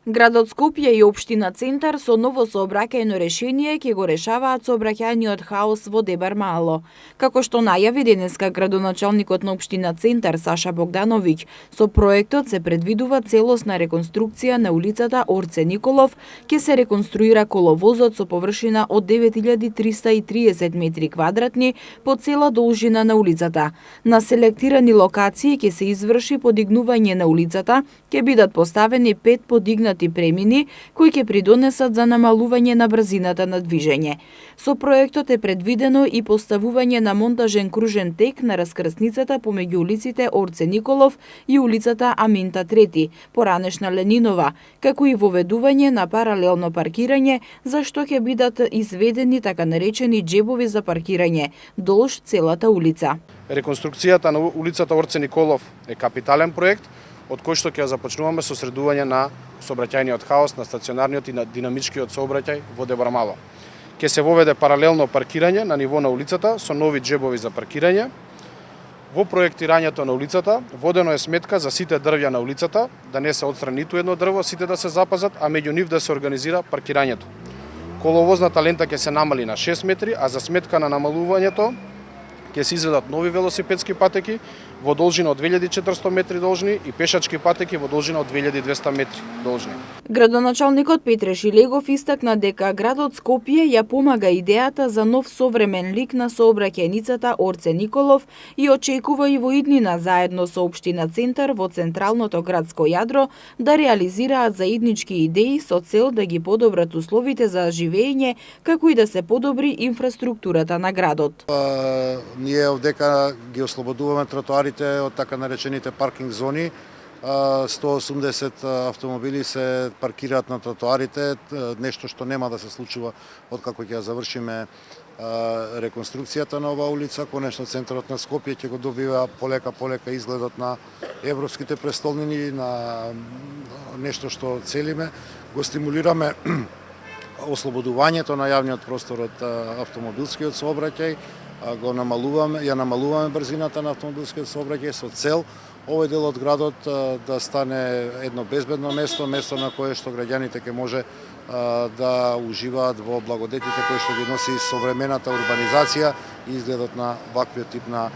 Градот Скопје и општина Центар со ново сообраќајно решение ќе го решаваат сообраќајниот хаос во Дебар Мало. Како што најави денеска градоначалникот на општина Центар Саша Богдановиќ, со проектот се предвидува целосна реконструкција на улицата Орце Николов, ќе се реконструира коловозот со површина од 9330 метри квадратни по цела должина на улицата. На селектирани локации ќе се изврши подигнување на улицата, ќе бидат поставени 5 подигнати премини кои ќе придонесат за намалување на брзината на движење. Со проектот е предвидено и поставување на монтажен кружен тек на раскрсницата помеѓу улиците Орце Николов и улицата Аминта III, поранешна Ленинова, како и воведување на паралелно паркирање, за што ќе бидат изведени така наречени џебови за паркирање долж целата улица. Реконструкцијата на улицата Орце Николов е капитален проект, од кој што ќе започнуваме со средување на сообраќајниот хаос на стационарниот и на динамичкиот сообраќај во Дебар Мало. Ќе се воведе паралелно паркирање на ниво на улицата со нови џебови за паркирање. Во проектирањето на улицата водено е сметка за сите дрвја на улицата, да не се отстрани ниту едно дрво, сите да се запазат, а меѓу нив да се организира паркирањето. Коловозната лента ќе се намали на 6 метри, а за сметка на намалувањето ќе се изведат нови велосипедски патеки во должина од 2400 метри должни и пешачки патеки во должина од 2200 метри должни. Градоначалникот Петре Шилегов истакна дека градот Скопје ја помага идејата за нов современ лик на сообраќајницата Орце Николов и очекува и во иднина заедно со општина Центар во централното градско јадро да реализираат заеднички идеи со цел да ги подобрат условите за живење, како и да се подобри инфраструктурата на градот. Ние овдека ги ослободуваме тротоарите од така наречените паркинг зони. 180 автомобили се паркираат на тротоарите, нешто што нема да се случува откако ќе завршиме реконструкцијата на оваа улица. Конечно центарот на Скопје ќе го добива полека изгледот на европските престолнини, на нешто што целиме. Го стимулираме ослободувањето на јавниот простор од автомобилскиот сообраќај, ја намалуваме брзината на автомобилскиот сообраќај со цел овој дел од градот да стане едно безбедно место на кое што граѓаните ќе може да уживаат во благодетите кои што ги носи современата урбанизација и изгледот на ваквиот тип на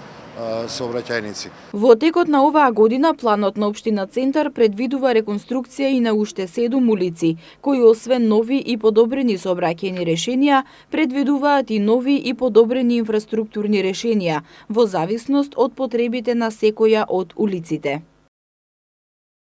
сообраќајници. Во текот на оваа година планот на општина Центар предвидува реконструкција и на уште 7 улици, кои освен нови и подобрени сообраќајни решенија, предвидуваат и нови и подобрени инфраструктурни решенија во зависност од потребите на секоја од улиците.